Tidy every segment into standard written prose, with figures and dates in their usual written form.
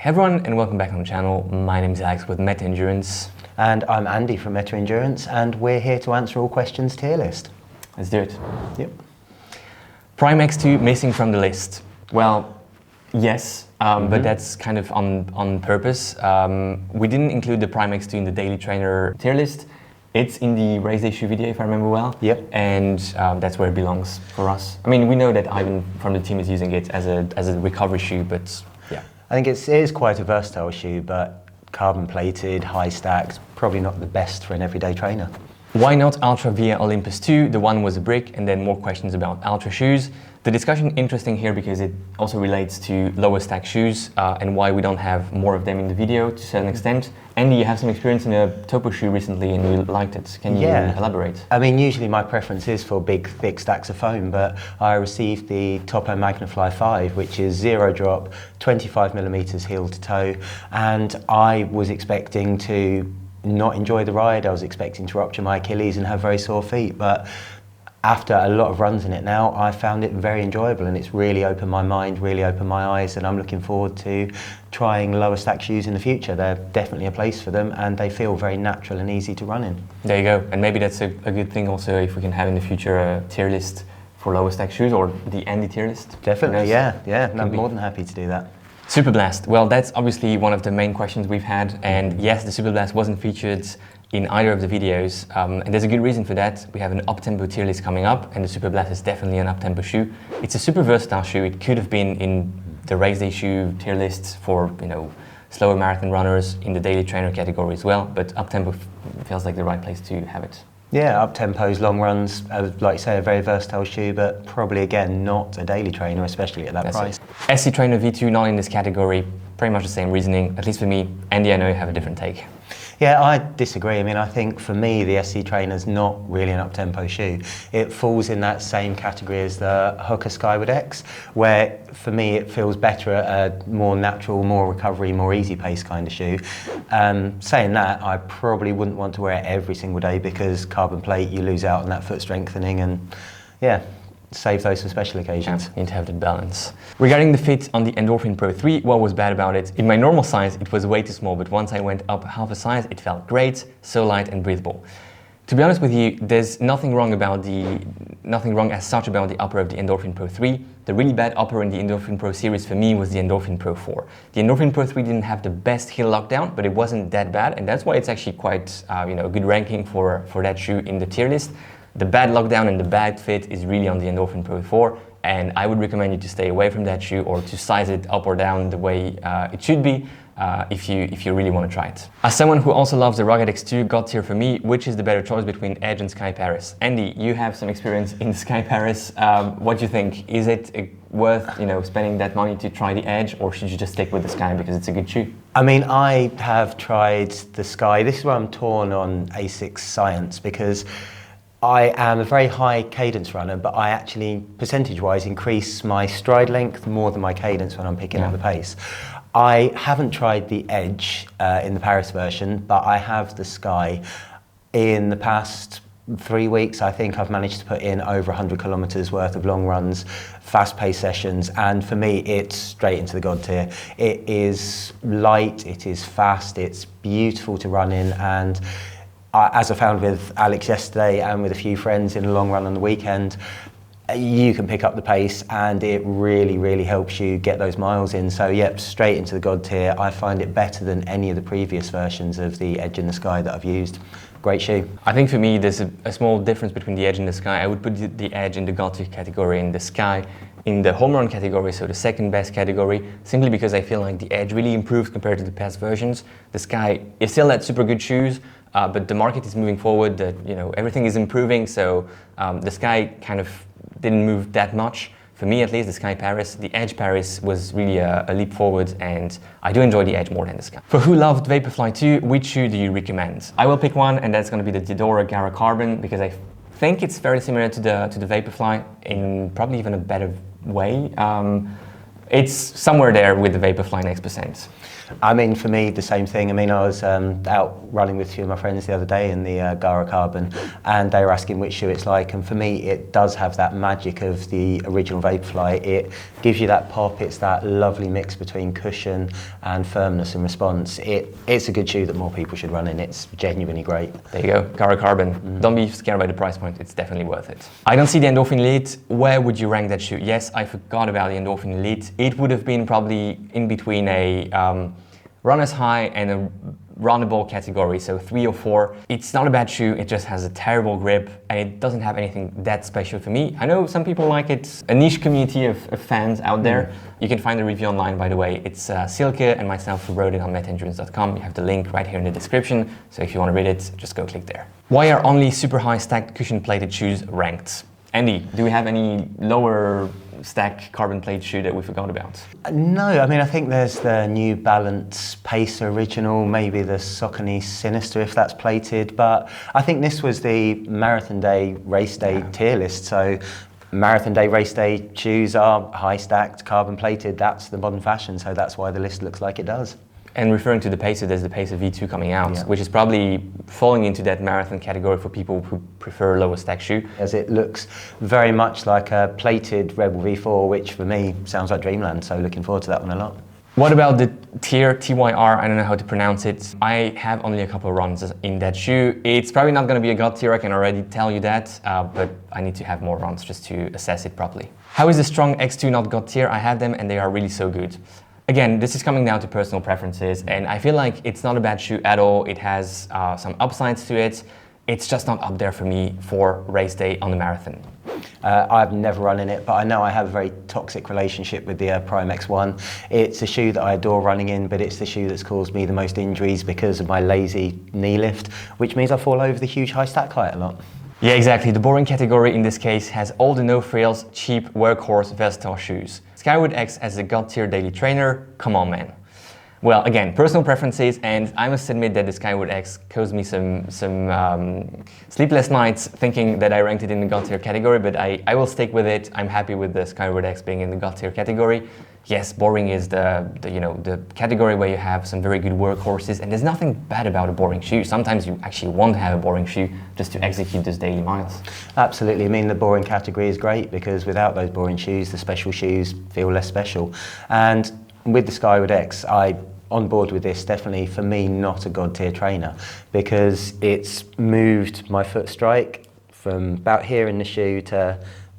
Hey everyone, and welcome back on the channel. My name is Alex with Meta Endurance. And I'm Andy from Meta Endurance, and we're here to answer all questions tier list. Let's do it. Yep. Prime X2 missing from the list. Well, yes, but that's kind of on purpose. We didn't include the Prime X2 in the Daily Trainer tier list. It's in the race day shoe video, if I remember well. Yep. And that's where it belongs for us. I mean, we know that Ivan from the team is using it as a recovery shoe, but yeah. I think it is quite a versatile shoe, but carbon plated, high stacked, probably not the best for an everyday trainer. Why not Ultra via Olympus 2? The one was a brick, and then more questions about Ultra shoes. The discussion interesting here because it also relates to lower stack shoes and why we don't have more of them in the video to a certain extent. Andy, you have some experience in a Topo shoe recently and you liked it. Can you elaborate? I mean, usually my preference is for big, thick stacks of foam, but I received the Topo Magnafly 5, which is 0 drop, 25mm heel to toe, and I was expecting to not enjoy the ride. I was expecting to rupture my Achilles and have very sore feet, but after a lot of runs in it now, I found it very enjoyable, and it's really opened my mind, really opened my eyes, and I'm looking forward to trying lower stack shoes in the future. They're definitely a place for them, and they feel very natural and easy to run in. There you go, and maybe that's a good thing also if we can have in the future a tier list for lower stack shoes, or the Andy tier list. Definitely, yeah, I'm more than happy to do that. Superblast, well, that's obviously one of the main questions we've had, and yes, the Superblast wasn't featured in either of the videos, and there's a good reason for that. We have an Uptempo tier list coming up, and the Superblast is definitely an Uptempo shoe. It's a super versatile shoe. It could have been in the race day shoe tier list for, you know, slower marathon runners, in the daily trainer category as well, but Uptempo feels like the right place to have it. Yeah, Uptempo's long runs, like you say, a very versatile shoe, but probably again not a daily trainer, especially at that price. SC Trainer V2 not in this category, pretty much the same reasoning, at least for me. Andy, I know you have a different take. Yeah, I disagree. I mean, I think for me, the SC Trainer's not really an up-tempo shoe. It falls in that same category as the Hoka Skyward X, where for me, it feels better at a more natural, more recovery, more easy pace kind of shoe. Saying that, I probably wouldn't want to wear it every single day because carbon plate, you lose out on that foot strengthening, and yeah, save those for special occasions. Yeah, need to have that balance. Regarding the fit on the Endorphin Pro 3, what was bad about it? In my normal size, it was way too small, but once I went up half a size, it felt great, so light and breathable. To be honest with you, there's nothing wrong as such about the upper of the Endorphin Pro 3. The really bad upper in the Endorphin Pro series for me was the Endorphin Pro 4. The Endorphin Pro 3 didn't have the best heel lockdown, but it wasn't that bad, and that's why it's actually quite a good ranking for that shoe in the tier list. The bad lockdown and the bad fit is really on the Endorphin Pro 4, and I would recommend you to stay away from that shoe or to size it up or down the way it should be if you really want to try it. As someone who also loves the Rugged X2, God tier for me, which is the better choice between Edge and Sky Paris? Andy, you have some experience in Sky Paris. What do you think? Is it worth spending that money to try the Edge, or should you just stick with the Sky because it's a good shoe? I mean, I have tried the Sky. This is where I'm torn on Asics Science because I am a very high cadence runner, but I actually, percentage-wise, increase my stride length more than my cadence when I'm picking up the pace. I haven't tried the Edge in the Paris version, but I have the Sky. In the past 3 weeks, I think I've managed to put in over 100 kilometers worth of long runs, fast-paced sessions, and for me, it's straight into the God tier. It is light, it is fast, it's beautiful to run in, and as I found with Alex yesterday and with a few friends in a long run on the weekend, you can pick up the pace and it really, really helps you get those miles in. So yep, straight into the God tier. I find it better than any of the previous versions of the Edge and the Sky that I've used. Great shoe. I think for me there's a small difference between the Edge and the Sky. I would put the Edge in the God tier category and the Sky in the home run category, so the second best category, simply because I feel like the Edge really improved compared to the past versions. The Sky is still at super good shoes, but the market is moving forward, everything is improving, so the Sky kind of didn't move that much. For me at least, the Sky Paris, the Edge Paris was really a leap forward, and I do enjoy the Edge more than the Sky. For who loved Vaporfly 2, which shoe do you recommend? I will pick one, and that's going to be the Diodora Gara Carbon, because I think it's very similar to the Vaporfly in probably even a better way. It's somewhere there with the Vaporfly Next%. I mean, for me, the same thing. I mean, I was out running with a few of my friends the other day in the Gara Carbon, and they were asking which shoe it's like. And for me, it does have that magic of the original Vaporfly. It gives you that pop. It's that lovely mix between cushion and firmness and response. It's a good shoe that more people should run in. It's genuinely great. There you go, Gara Carbon. Don't be scared by the price point. It's definitely worth it. I don't see the Endorphin Leite. Where would you rank that shoe? Yes, I forgot about the Endorphin Leite. It would have been probably in between a runner's high and a runnable category, so 3 or 4. It's not a bad shoe, it just has a terrible grip and it doesn't have anything that special for me. I know some people like it, a niche community of fans out there. You can find the review online, by the way. It's Silke and myself who wrote it on metendurance.com. You have the link right here in the description, so if you want to read it, just go click there. Why are only super high stacked cushion plated shoes ranked? Andy, do we have any lower stack carbon plate shoe that we forgot about? No, I mean, I think there's the New Balance Pacer Original, maybe the Saucony Sinister if that's plated, but I think this was the Marathon Day, Race Day tier list. So Marathon Day, Race Day shoes are high stacked, carbon plated. That's the modern fashion, so that's why the list looks like it does. And referring to the Pacer, there's the Pacer V2 coming out, which is probably falling into that marathon category for people who prefer a lower stack shoe. As it looks very much like a plated Rebel V4, which for me sounds like dreamland, so looking forward to that one a lot. What about the Tier, TYR? I don't know how to pronounce it. I have only a couple of runs in that shoe. It's probably not going to be a God tier, I can already tell you that, but I need to have more runs just to assess it properly. How is the Strong X2 not God tier? I have them and they are really so good. Again, this is coming down to personal preferences, and I feel like it's not a bad shoe at all. It has some upsides to it. It's just not up there for me for race day on the marathon. I've never run in it, but I know I have a very toxic relationship with the Prime X1. It's a shoe that I adore running in, but it's the shoe that's caused me the most injuries because of my lazy knee lift, which means I fall over the huge high stack height a lot. Yeah, exactly. The boring category in this case has all the no-frills, cheap, workhorse, versatile shoes. Skyward X as a God tier daily trainer, come on man. Well, again, personal preferences, and I must admit that the Skyward X caused me some sleepless nights thinking that I ranked it in the God tier category, but I will stick with it. I'm happy with the Skyward X being in the God tier category. Yes, boring is the category where you have some very good workhorses, and there's nothing bad about a boring shoe. Sometimes you actually want to have a boring shoe just to execute those daily miles. Absolutely. I mean, the boring category is great because without those boring shoes, the special shoes feel less special. And with the Skyward X, I'm on board with this. Definitely, for me, not a God tier trainer because it's moved my foot strike from about here in the shoe to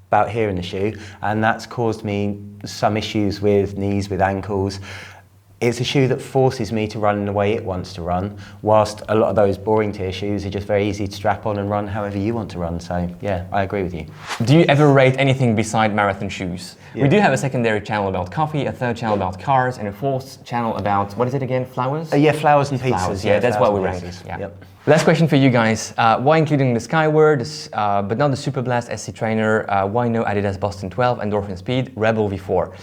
about here in the shoe, and that's caused me some issues with knees, with ankles. It's a shoe that forces me to run in the way it wants to run, whilst a lot of those boring tier shoes are just very easy to strap on and run however you want to run. So yeah, I agree with you. Do you ever rate anything beside marathon shoes? Yeah. We do have a secondary channel about coffee, a third channel about cars, and a fourth channel about, what is it again, flowers? Yeah, flowers and pizzas. Flowers. Yeah, that's what we rank. Yeah. Yep. Last question for you guys. Why including the Skyward, but not the Superblast SC Trainer? Why no Adidas Boston 12, Endorphin Speed, Rebel V4?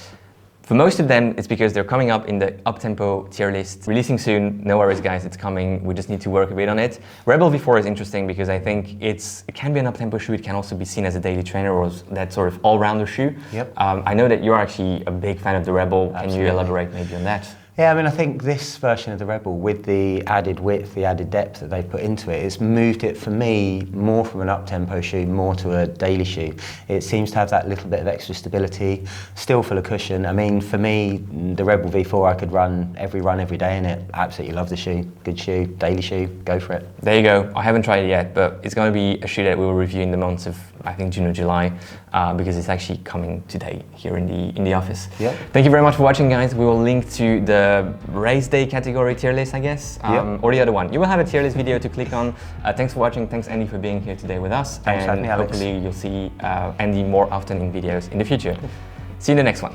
For most of them, it's because they're coming up in the Uptempo tier list. Releasing soon, no worries guys, it's coming. We just need to work a bit on it. Rebel V4 is interesting because I think it can be an Uptempo shoe. It can also be seen as a daily trainer or that sort of all-rounder shoe. Yep. I know that you're actually a big fan of the Rebel. Absolutely. Can you elaborate maybe on that? Yeah, I mean, I think this version of the Rebel, with the added width, the added depth that they've put into it, it's moved it for me more from an up-tempo shoe, more to a daily shoe. It seems to have that little bit of extra stability, still full of cushion. I mean, for me, the Rebel V4, I could run every day in it. Absolutely love the shoe. Good shoe, daily shoe, go for it. There you go. I haven't tried it yet, but it's going to be a shoe that we will review in the months of, I think, June or July, because it's actually coming today here in the office. Yep. Thank you very much for watching, guys. We will link to the race day category tier list, I guess, or the other one. You will have a tier list video to click on. Thanks for watching. Thanks, Andy, for being here today with us. Thanks for having me, Alex. Hopefully you'll see Andy more often in videos in the future. See you in the next one.